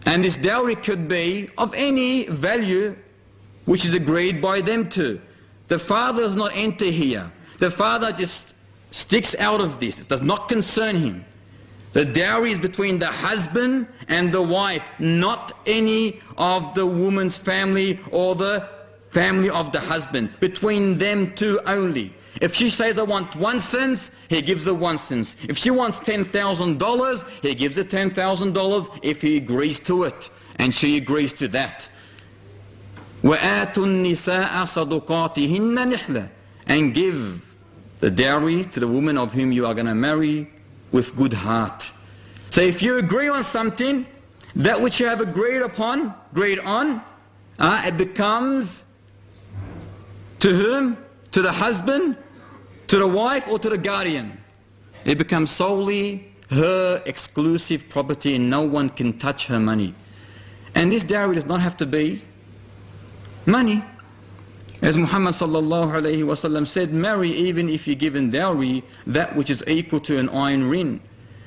And this dowry could be of any value which is agreed by them two. The father does not enter here. The father just sticks out of this. It does not concern him. The dowry is between the husband and the wife, not any of the woman's family or the family of the husband. Between them two only. If she says, I want 1 cent, he gives her 1 cent. If she wants $10,000, he gives her $10,000 if he agrees to it. And she agrees to that. وَآتُوا النِّسَاءَ صَدُقَاتِهِنَّ نِحْلًا. And give the dowry to the woman of whom you are going to marry with good heart. So if you agree on something, that which you have agreed on, it becomes to whom? To the husband, to the wife, or to the guardian. It becomes solely her exclusive property and no one can touch her money. And this dowry does not have to be money. As Muhammad sallallahu alayhi wa sallam said, marry even if you're given dowry that which is equal to an iron ring.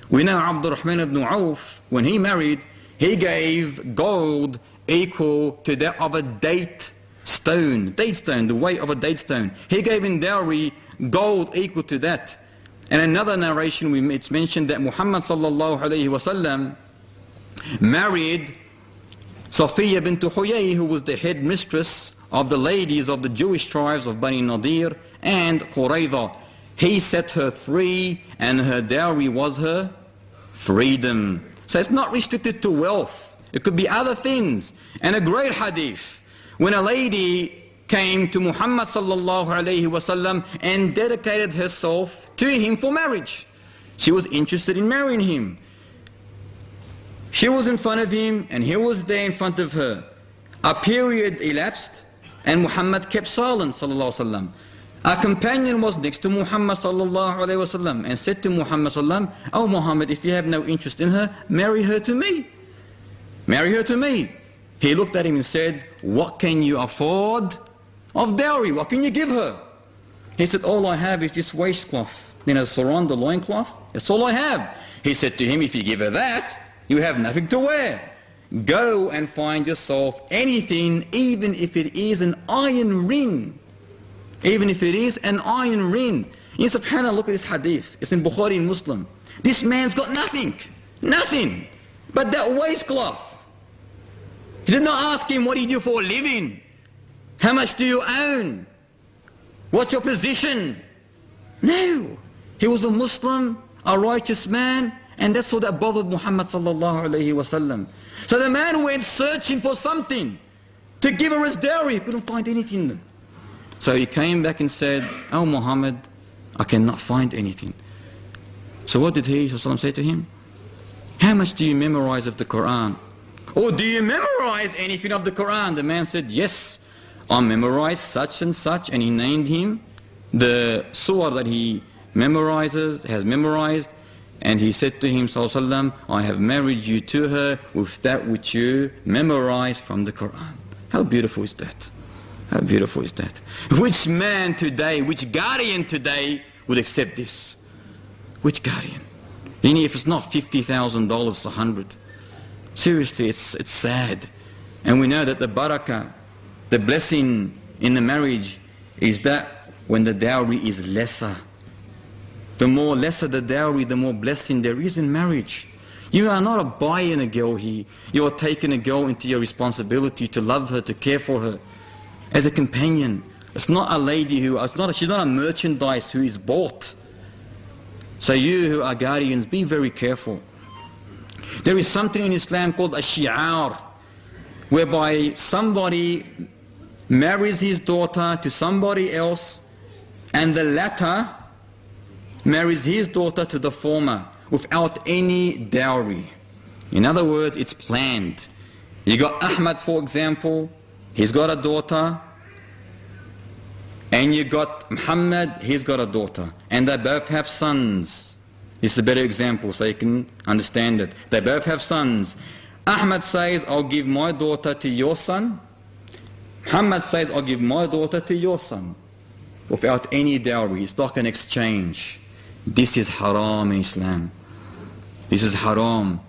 We know Abdurrahman ibn Auf, when he married, he gave gold equal to that of a date stone, the weight of a date stone. He gave in dowry gold equal to that. And another narration, it's mentioned that Muhammad sallallahu alayhi wa sallam married Safiya bint Huyay, who was the head mistress of the ladies of the Jewish tribes of Bani Nadir and Qurayza. He set her free and her dowry was her freedom. So it's not restricted to wealth. It could be other things. And a great hadith, when a lady came to Muhammad sallallahu alayhi wa sallam and dedicated herself to him for marriage. She was interested in marrying him. She was in front of him and he was there in front of her. A period elapsed and Muhammad kept silent sallallahu alayhi wa sallam. A companion was next to Muhammad sallallahu alayhi wa sallam and said to Muhammad sallallahu, "Oh Muhammad, if you have no interest in her, marry her to me. Marry her to me." He looked at him and said, "What can you afford of dowry? What can you give her?" He said, "All I have is this waistcloth, sarong, the loincloth. That's all I have." He said to him, "If you give her that, you have nothing to wear. Go and find yourself anything, even if it is an iron ring. Even if it is an iron ring." SubhanAllah, look at this hadith. It's in Bukhari and Muslim. This man's got nothing but that waistcloth. He did not ask him, "What do you do for a living? How much do you own? What's your position?" No. He was a Muslim, a righteous man, and that's all that bothered Muhammad sallallahu alayhi wa sallam. So the man went searching for something to give her his dowry. He couldn't find anything. So he came back and said, "Oh Muhammad, I cannot find anything." So what did he say to him? "How much do you memorize of the Quran? Or do you memorize anything of the Quran?" The man said, "Yes, I memorized such and such," and he named him the surah that he has memorized, and he said to him, sallallahu alaihi wasallam, "I have married you to her with that which you memorized from the Quran." How beautiful is that? How beautiful is that? Which man today, which guardian today would accept this? Which guardian? Even if it's not $50,000, it's 100. Seriously, it's sad. And we know that the barakah, the blessing in the marriage is that when the dowry is lesser. The more lesser the dowry, the more blessing there is in marriage. You are not buying a girl here. You are taking a girl into your responsibility to love her, to care for her as a companion. It's not a lady she's not a merchandise who is bought. So you who are guardians, be very careful. There is something in Islam called a shi'ar, whereby somebody marries his daughter to somebody else and the latter marries his daughter to the former without any dowry. In other words, it's planned. You got Ahmad, for example, he's got a daughter, and you got Muhammad, he's got a daughter, and they both have sons. This is a better example so you can understand it. They both have sons. Ahmad says, "I'll give my daughter to your son." Muhammad says, "I'll give my daughter to your son," without any dowry. It's like an exchange. This is haram in Islam. This is haram.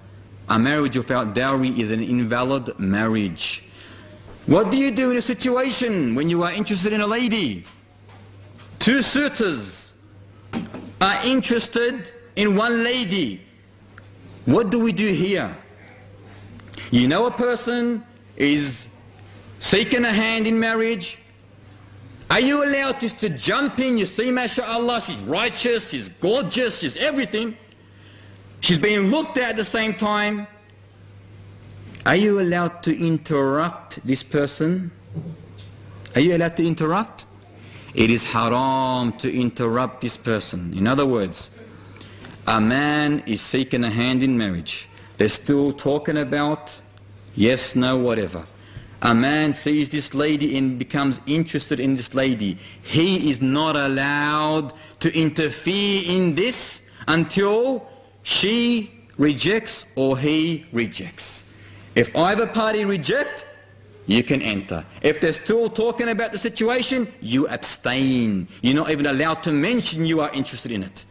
A marriage without dowry is an invalid marriage. What do you do in a situation when you are interested in a lady? Two suitors are interested in one lady. What do we do here? You know a person is seeking a hand in marriage. Are you allowed just to jump in? You see, mashallah, she's righteous, she's gorgeous, she's everything. She's being looked at the same time. Are you allowed to interrupt this person? Are you allowed to interrupt? It is haram to interrupt this person. In other words, a man is seeking a hand in marriage. They're still talking about yes, no, whatever. A man sees this lady and becomes interested in this lady. He is not allowed to interfere in this until she rejects or he rejects. If either party reject, you can enter. If they're still talking about the situation, you abstain. You're not even allowed to mention you are interested in it.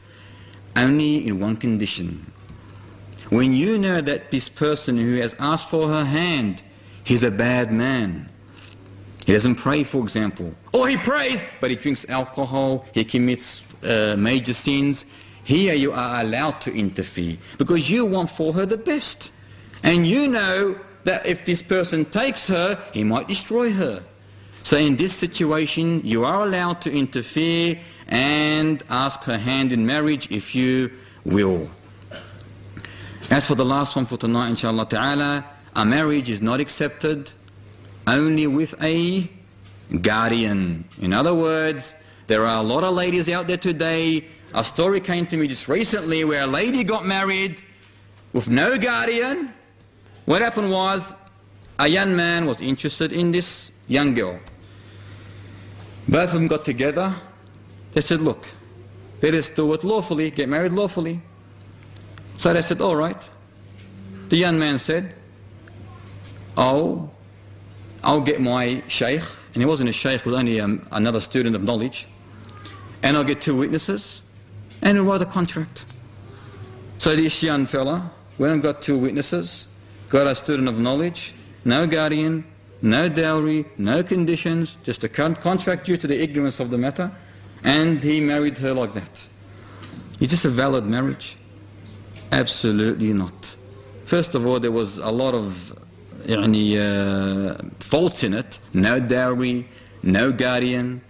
Only in one condition. When you know that this person who has asked for her hand, he's a bad man. He doesn't pray, for example. Or he prays, but he drinks alcohol, he commits major sins. Here you are allowed to interfere because you want for her the best. And you know that if this person takes her, he might destroy her. So in this situation, you are allowed to interfere and ask her hand in marriage if you will. As for the last one for tonight, inshallah ta'ala, a marriage is not accepted only with a guardian. In other words, there are a lot of ladies out there today. A story came to me just recently where a lady got married with no guardian. What happened was a young man was interested in this young girl. Both of them got together. They said, look, let us do it lawfully, get married lawfully. So they said, all right. The young man said, I'll get my sheikh, and he wasn't a sheikh, he was only another student of knowledge, and I'll get 2 witnesses, and I'll write a contract. So this young fella went and got 2 witnesses, got a student of knowledge, no guardian, no dowry, no conditions, just a contract due to the ignorance of the matter, and he married her like that. Is this a valid marriage? Absolutely not. First of all, there was a lot of faults in it. No dowry, no guardian.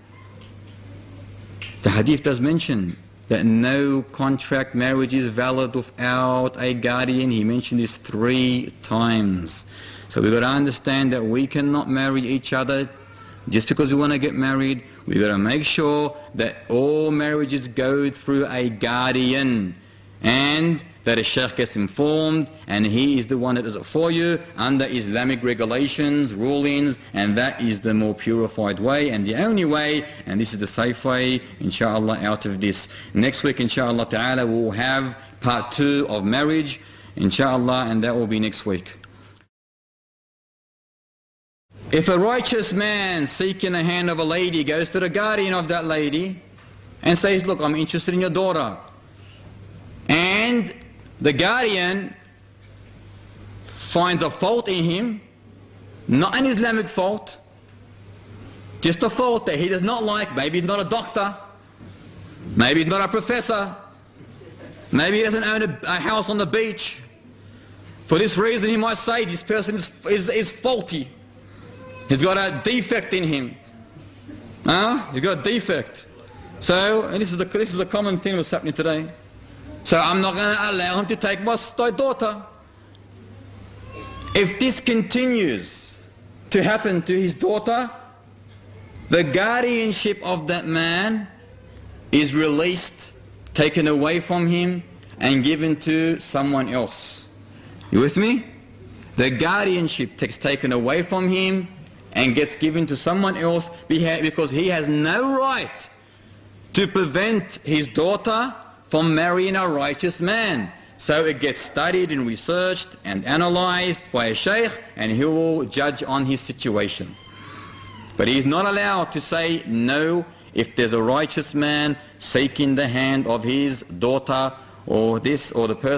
The hadith does mention that no contract marriage is valid without a guardian. He mentioned this 3 times. So we've got to understand that we cannot marry each other just because we want to get married. We've got to make sure that all marriages go through a guardian and that a sheikh gets informed and he is the one that does it for you under Islamic regulations, rulings, and that is the more purified way and the only way, and this is the safe way, inshallah, out of this. Next week, inshallah ta'ala, we'll have part 2 of marriage, inshallah, and that will be next week. If a righteous man seeking the hand of a lady goes to the guardian of that lady and says, look, I'm interested in your daughter, and the guardian finds a fault in him, not an Islamic fault, just a fault that he does not like. Maybe he's not a doctor, maybe he's not a professor, maybe he doesn't own a house on the beach. For this reason he might say this person is faulty. He's got a defect in him. He's got a defect. So, and this is a common thing that's happening today. So I'm not going to allow him to take my daughter. If this continues to happen to his daughter, the guardianship of that man is released, taken away from him, and given to someone else. You with me? The guardianship gets taken away from him and gets given to someone else because he has no right to prevent his daughter from marrying a righteous man. So it gets studied and researched and analyzed by a sheikh, and he will judge on his situation. But he is not allowed to say no if there's a righteous man seeking the hand of his daughter or this or the person